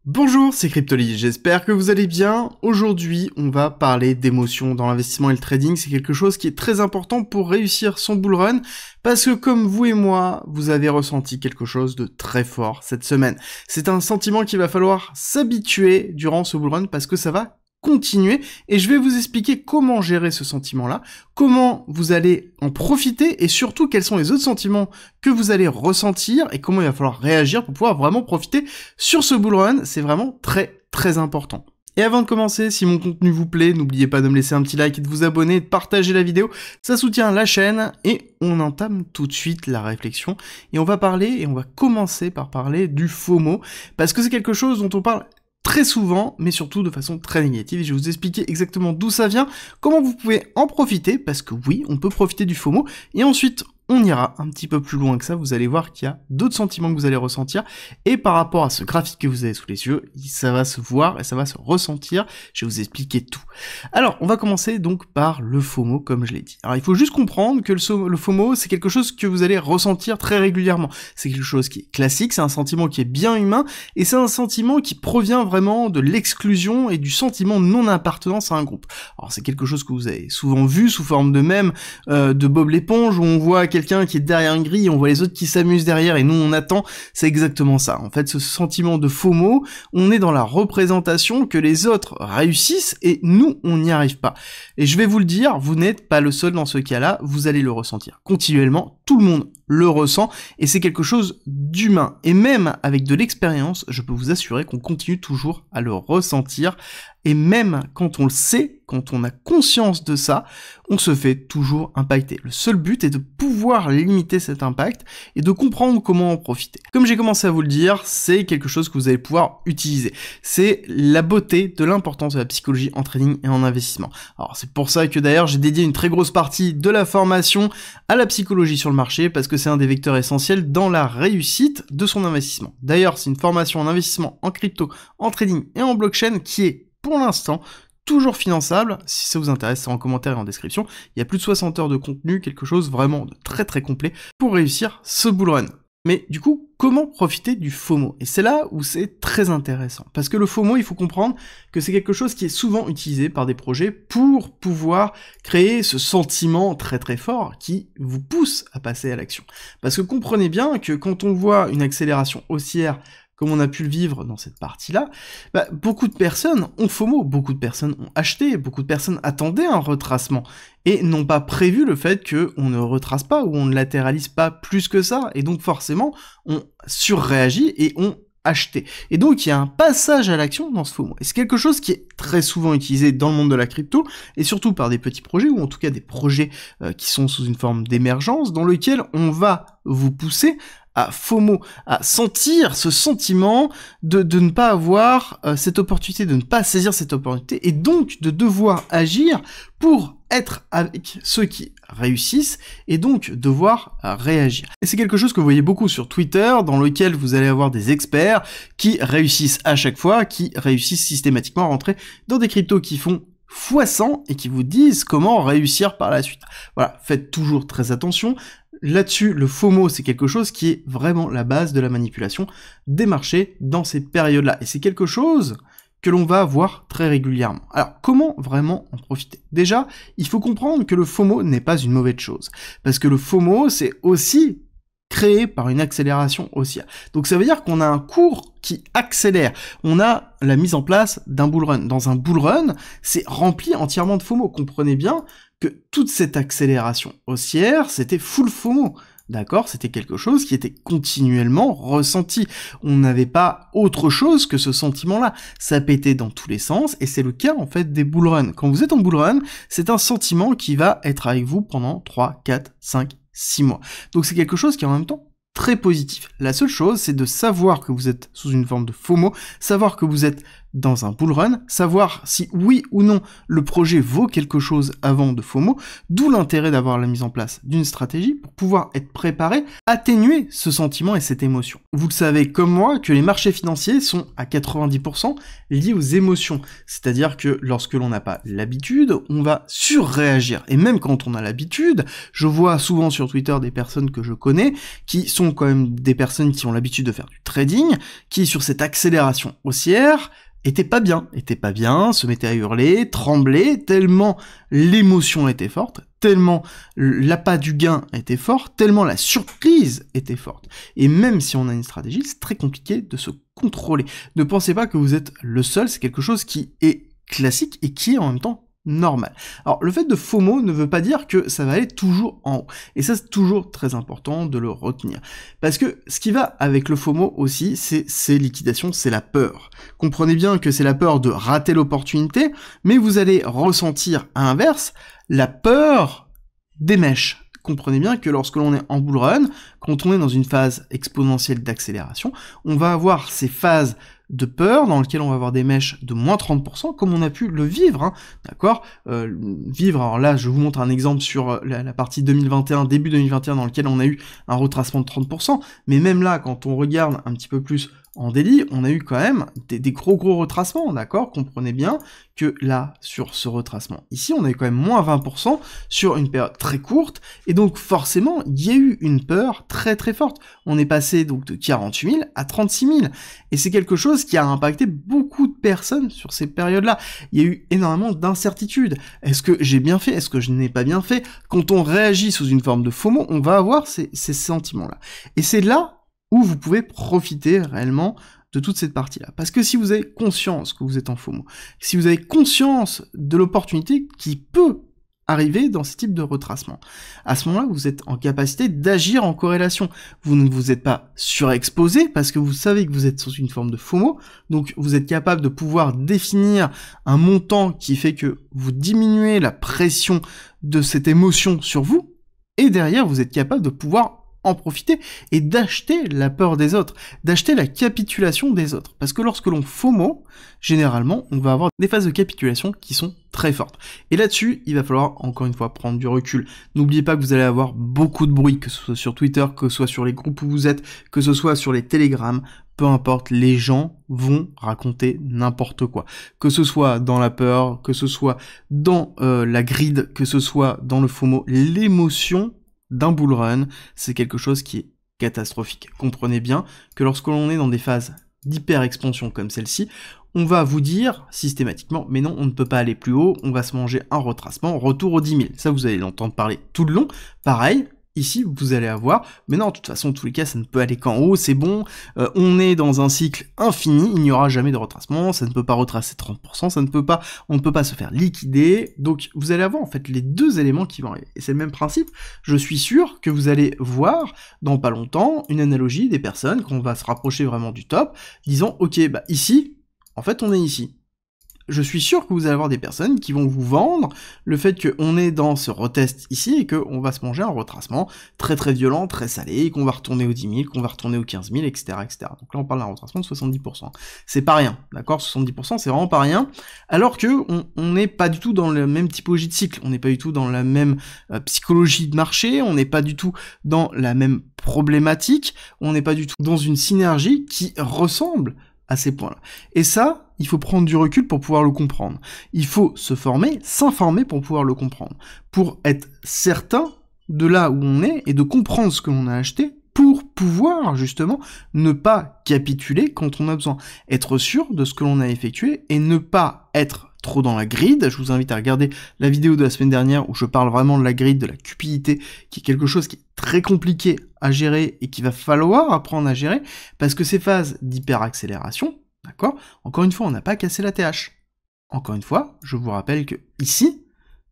Bonjour, c'est Cryptoly, j'espère que vous allez bien. Aujourd'hui, on va parler d'émotions dans l'investissement et le trading. C'est quelque chose qui est très important pour réussir son bull run, parce que comme vous et moi, vous avez ressenti quelque chose de très fort cette semaine. C'est un sentiment qu'il va falloir s'habituer durant ce bull run, parce que ça va continuer, et je vais vous expliquer comment gérer ce sentiment-là, comment vous allez en profiter, et surtout quels sont les autres sentiments que vous allez ressentir, et comment il va falloir réagir pour pouvoir vraiment profiter sur ce bull run. C'est vraiment très important. Et avant de commencer, si mon contenu vous plaît, n'oubliez pas de me laisser un petit like et de vous abonner et de partager la vidéo, ça soutient la chaîne, et on entame tout de suite la réflexion, et on va commencer par parler du FOMO, parce que c'est quelque chose dont on parle très souvent, mais surtout de façon très négative, et je vais vous expliquer exactement d'où ça vient, comment vous pouvez en profiter, parce que oui, on peut profiter du FOMO, et ensuite, on ira un petit peu plus loin que ça, vous allez voir qu'il y a d'autres sentiments que vous allez ressentir, et par rapport à ce graphique que vous avez sous les yeux, ça va se voir et ça va se ressentir, je vais vous expliquer tout. Alors, on va commencer donc par le FOMO, comme je l'ai dit. Alors, il faut juste comprendre que le FOMO, c'est quelque chose que vous allez ressentir très régulièrement. C'est quelque chose qui est classique, c'est un sentiment qui est bien humain, et c'est un sentiment qui provient vraiment de l'exclusion et du sentiment de non-appartenance à un groupe. Alors, c'est quelque chose que vous avez souvent vu sous forme de mème de Bob l'éponge, où on voit quelqu'un qui est derrière une grille, on voit les autres qui s'amusent derrière et nous on attend. C'est exactement ça. En fait, ce sentiment de FOMO, on est dans la représentation que les autres réussissent et nous on n'y arrive pas. Et je vais vous le dire, vous n'êtes pas le seul dans ce cas-là, vous allez le ressentir continuellement, tout le monde le ressent, et c'est quelque chose d'humain. Et même avec de l'expérience, je peux vous assurer qu'on continue toujours à le ressentir, et même quand on le sait, quand on a conscience de ça, on se fait toujours impacter. Le seul but est de pouvoir limiter cet impact et de comprendre comment en profiter. Comme j'ai commencé à vous le dire, c'est quelque chose que vous allez pouvoir utiliser. C'est la beauté de l'importance de la psychologie en trading et en investissement. Alors c'est pour ça que d'ailleurs j'ai dédié une très grosse partie de la formation à la psychologie sur le marché, parce que c'est un des vecteurs essentiels dans la réussite de son investissement. D'ailleurs, c'est une formation en investissement, en crypto, en trading et en blockchain qui est pour l'instant toujours finançable. Si ça vous intéresse, c'est en commentaire et en description. Il y a plus de 60 heures de contenu, quelque chose vraiment de très complet pour réussir ce bull run. Mais du coup, comment profiter du FOMO? Et c'est là où c'est très intéressant. Parce que le FOMO, il faut comprendre que c'est quelque chose qui est souvent utilisé par des projets pour pouvoir créer ce sentiment très fort qui vous pousse à passer à l'action. Parce que comprenez bien que quand on voit une accélération haussière comme on a pu le vivre dans cette partie-là, beaucoup de personnes ont FOMO, beaucoup de personnes ont acheté, beaucoup de personnes attendaient un retracement, et n'ont pas prévu le fait qu'on ne retrace pas, ou on ne latéralise pas plus que ça, et donc forcément, on surréagit et on acheté. Et donc il y a un passage à l'action dans ce FOMO. Et c'est quelque chose qui est très souvent utilisé dans le monde de la crypto, et surtout par des petits projets, ou en tout cas des projets qui sont sous une forme d'émergence, dans lequel on va vous pousser à FOMO, à sentir ce sentiment de ne pas avoir cette opportunité, de ne pas saisir cette opportunité, et donc de devoir agir pour être avec ceux qui réussissent, et donc devoir réagir. Et c'est quelque chose que vous voyez beaucoup sur Twitter, dans lequel vous allez avoir des experts qui réussissent à chaque fois, qui réussissent systématiquement à rentrer dans des cryptos qui font x100 et qui vous disent comment réussir par la suite. Voilà, faites toujours très attention. Là-dessus, le FOMO, c'est quelque chose qui est vraiment la base de la manipulation des marchés dans ces périodes-là. Et c'est quelque chose que l'on va voir très régulièrement. Alors, comment vraiment en profiter? Déjà, il faut comprendre que le FOMO n'est pas une mauvaise chose. Parce que le FOMO, c'est aussi créé par une accélération haussière. Donc ça veut dire qu'on a un cours qui accélère. On a la mise en place d'un bull run. Dans un bull run, c'est rempli entièrement de FOMO. Comprenez bien que toute cette accélération haussière, c'était full FOMO. D'accord? C'était quelque chose qui était continuellement ressenti. On n'avait pas autre chose que ce sentiment-là. Ça pétait dans tous les sens, et c'est le cas, en fait, des bull runs. Quand vous êtes en bull run, c'est un sentiment qui va être avec vous pendant 3, 4, 5, 6 mois. Donc c'est quelque chose qui est en même temps très positif. La seule chose, c'est de savoir que vous êtes sous une forme de FOMO, savoir que vous êtes dans un bull run, savoir si oui ou non le projet vaut quelque chose avant de FOMO, d'où l'intérêt d'avoir la mise en place d'une stratégie pour pouvoir être préparé, atténuer ce sentiment et cette émotion. Vous le savez comme moi que les marchés financiers sont à 90% liés aux émotions, c'est-à-dire que lorsque l'on n'a pas l'habitude, on va surréagir, et même quand on a l'habitude, je vois souvent sur Twitter des personnes que je connais qui sont sont quand même des personnes qui ont l'habitude de faire du trading, qui sur cette accélération haussière étaient pas bien, se mettaient à hurler, trembler, tellement l'émotion était forte, tellement l'appât du gain était fort, tellement la surprise était forte. Et même si on a une stratégie, c'est très compliqué de se contrôler. Ne pensez pas que vous êtes le seul, c'est quelque chose qui est classique et qui est en même temps normal. Alors, le fait de FOMO ne veut pas dire que ça va aller toujours en haut. Et ça, c'est toujours très important de le retenir. Parce que ce qui va avec le FOMO aussi, c'est ces liquidations, c'est la peur. Comprenez bien que c'est la peur de rater l'opportunité, mais vous allez ressentir à l'inverse la peur des mèches. Comprenez bien que lorsque l'on est en bull run, quand on est dans une phase exponentielle d'accélération, on va avoir ces phases de peur dans lesquelles on va avoir des mèches de moins 30%, comme on a pu le vivre, hein, d'accord, vivre, alors là, je vous montre un exemple sur la partie 2021, début 2021, dans lequel on a eu un retracement de 30%, mais même là, quand on regarde un petit peu plus en daily, on a eu quand même des gros retracements, d'accord? Comprenez bien que là, sur ce retracement ici, on a eu quand même moins 20% sur une période très courte, et donc forcément, il y a eu une peur très forte. On est passé donc de 48 000 à 36 000, et c'est quelque chose qui a impacté beaucoup de personnes sur ces périodes-là. Il y a eu énormément d'incertitudes. Est-ce que j'ai bien fait? Est-ce que je n'ai pas bien fait? Quand on réagit sous une forme de FOMO, on va avoir ces sentiments-là. Et c'est là où vous pouvez profiter réellement de toute cette partie-là. Parce que si vous avez conscience que vous êtes en FOMO, si vous avez conscience de l'opportunité qui peut arriver dans ce type de retracement, à ce moment-là, vous êtes en capacité d'agir en corrélation. Vous ne vous êtes pas surexposé parce que vous savez que vous êtes sous une forme de FOMO, donc vous êtes capable de pouvoir définir un montant qui fait que vous diminuez la pression de cette émotion sur vous, et derrière, vous êtes capable de pouvoir en profiter et d'acheter la peur des autres, d'acheter la capitulation des autres. Parce que lorsque l'on FOMO, généralement, on va avoir des phases de capitulation qui sont très fortes. Et là-dessus, il va falloir, encore une fois, prendre du recul. N'oubliez pas que vous allez avoir beaucoup de bruit, que ce soit sur Twitter, que ce soit sur les groupes où vous êtes, que ce soit sur les télégrammes, peu importe, les gens vont raconter n'importe quoi. Que ce soit dans la peur, que ce soit dans la greed, que ce soit dans le FOMO, l'émotion d'un bull run, c'est quelque chose qui est catastrophique. Comprenez bien que lorsque l'on est dans des phases d'hyper-expansion comme celle-ci, on va vous dire systématiquement, mais non, on ne peut pas aller plus haut, on va se manger un retracement, retour aux 10 000. Ça, vous allez l'entendre parler tout le long. Pareil, ici, vous allez avoir, mais non, de toute façon, en tous les cas, ça ne peut aller qu'en haut, c'est bon, on est dans un cycle infini, il n'y aura jamais de retracement, ça ne peut pas retracer 30%, on ne peut pas se faire liquider, donc vous allez avoir en fait les deux éléments qui vont arriver. Et c'est le même principe, je suis sûr que vous allez voir, dans pas longtemps, une analogie des personnes, quand on va se rapprocher vraiment du top, disant, ok, bah ici, en fait, on est ici. Je suis sûr que vous allez avoir des personnes qui vont vous vendre le fait qu'on est dans ce retest ici et qu'on va se manger un retracement très violent, très salé, qu'on va retourner aux 10 000, qu'on va retourner aux 15 000, etc., etc. Donc là, on parle d'un retracement de 70%. C'est pas rien, d'accord? 70%, c'est vraiment pas rien, alors que on n'est pas du tout dans la même typologie de cycle, on n'est pas du tout dans la même psychologie de marché, on n'est pas du tout dans la même problématique, on n'est pas du tout dans une synergie qui ressemble à ces points-là. Et ça, il faut prendre du recul pour pouvoir le comprendre. Il faut se former, s'informer pour pouvoir le comprendre. Pour être certain de là où on est et de comprendre ce que l'on a acheté pour pouvoir, justement, ne pas capituler quand on a besoin. Être sûr de ce que l'on a effectué et ne pas être trop dans la grid. Je vous invite à regarder la vidéo de la semaine dernière où je parle vraiment de la grid, de la cupidité, qui est quelque chose qui est très compliqué à gérer et qu'il va falloir apprendre à gérer, parce que ces phases d'hyperaccélération, d'accord, encore une fois, on n'a pas cassé la TH. Encore une fois, je vous rappelle que ici,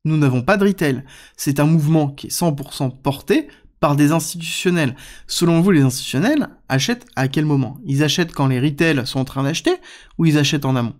nous n'avons pas de retail. C'est un mouvement qui est 100% porté par des institutionnels. Selon vous, les institutionnels achètent à quel moment? Ils achètent quand les retails sont en train d'acheter ou ils achètent en amont?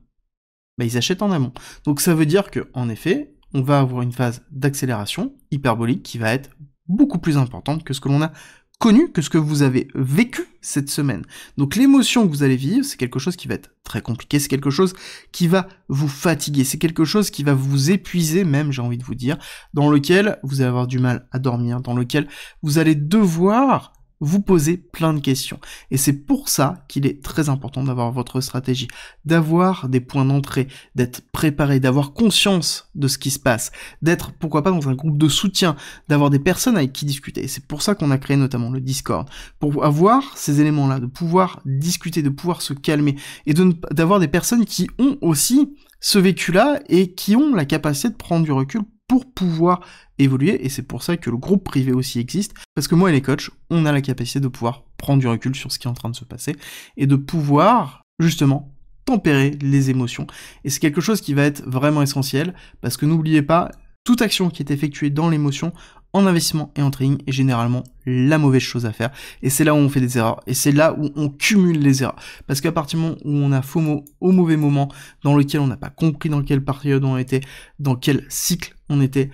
Ben, ils achètent en amont. Donc ça veut dire que, en effet, on va avoir une phase d'accélération hyperbolique qui va être beaucoup plus importante que ce que l'on a connu, que ce que vous avez vécu cette semaine. Donc l'émotion que vous allez vivre, c'est quelque chose qui va être très compliqué, c'est quelque chose qui va vous fatiguer, c'est quelque chose qui va vous épuiser même, j'ai envie de vous dire, dans lequel vous allez avoir du mal à dormir, dans lequel vous allez devoir vous posez plein de questions. Et c'est pour ça qu'il est très important d'avoir votre stratégie, d'avoir des points d'entrée, d'être préparé, d'avoir conscience de ce qui se passe, d'être, pourquoi pas, dans un groupe de soutien, d'avoir des personnes avec qui discuter. Et c'est pour ça qu'on a créé notamment le Discord, pour avoir ces éléments-là, de pouvoir discuter, de pouvoir se calmer, et d'avoir des personnes qui ont aussi ce vécu-là et qui ont la capacité de prendre du recul pour pouvoir évoluer, et c'est pour ça que le groupe privé aussi existe, parce que moi et les coachs, on a la capacité de pouvoir prendre du recul sur ce qui est en train de se passer, et de pouvoir, justement, tempérer les émotions. Et c'est quelque chose qui va être vraiment essentiel, parce que n'oubliez pas, toute action qui est effectuée dans l'émotion, en investissement et en trading, est généralement la mauvaise chose à faire, et c'est là où on fait des erreurs, et c'est là où on cumule les erreurs, parce qu'à partir du moment où on a FOMO au mauvais moment, dans lequel on n'a pas compris dans quelle période on était, dans quel cycle on était,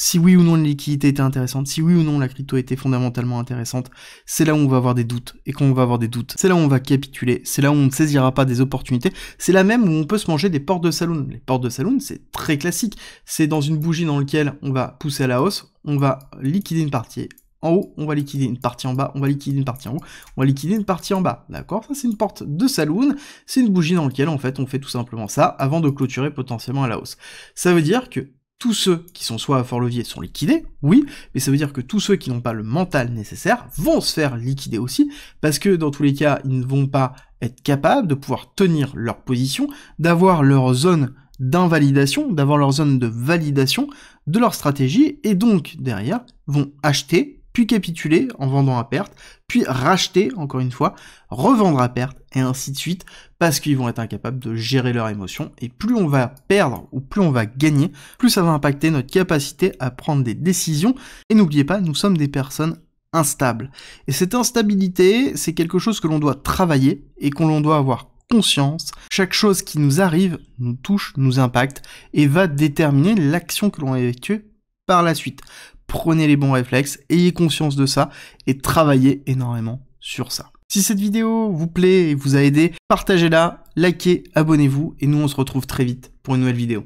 si oui ou non la liquidité était intéressante, si oui ou non la crypto était fondamentalement intéressante, c'est là où on va avoir des doutes, et quand on va avoir des doutes, c'est là où on va capituler, c'est là où on ne saisira pas des opportunités, c'est là même où on peut se manger des portes de saloon. Les portes de saloon, c'est très classique, c'est dans une bougie dans laquelle on va pousser à la hausse, on va liquider une partie en haut, on va liquider une partie en bas, on va liquider une partie en haut, on va liquider une partie en bas, d'accord? Ça c'est une porte de saloon, c'est une bougie dans laquelle en fait on fait tout simplement ça avant de clôturer potentiellement à la hausse. Ça veut dire que tous ceux qui sont soit à fort levier sont liquidés, oui, mais ça veut dire que tous ceux qui n'ont pas le mental nécessaire vont se faire liquider aussi, parce que dans tous les cas, ils ne vont pas être capables de pouvoir tenir leur position, d'avoir leur zone d'invalidation, d'avoir leur zone de validation de leur stratégie, et donc derrière vont acheter, puis capituler en vendant à perte, puis racheter, encore une fois, revendre à perte, et ainsi de suite, parce qu'ils vont être incapables de gérer leurs émotions, et plus on va perdre, ou plus on va gagner, plus ça va impacter notre capacité à prendre des décisions, et n'oubliez pas, nous sommes des personnes instables. Et cette instabilité, c'est quelque chose que l'on doit travailler, et que l'on doit avoir conscience. Chaque chose qui nous arrive, nous touche, nous impacte, et va déterminer l'action que l'on va effectuer par la suite. Prenez les bons réflexes, ayez conscience de ça, et travaillez énormément sur ça. Si cette vidéo vous plaît et vous a aidé, partagez-la, likez, abonnez-vous, et nous on se retrouve très vite pour une nouvelle vidéo.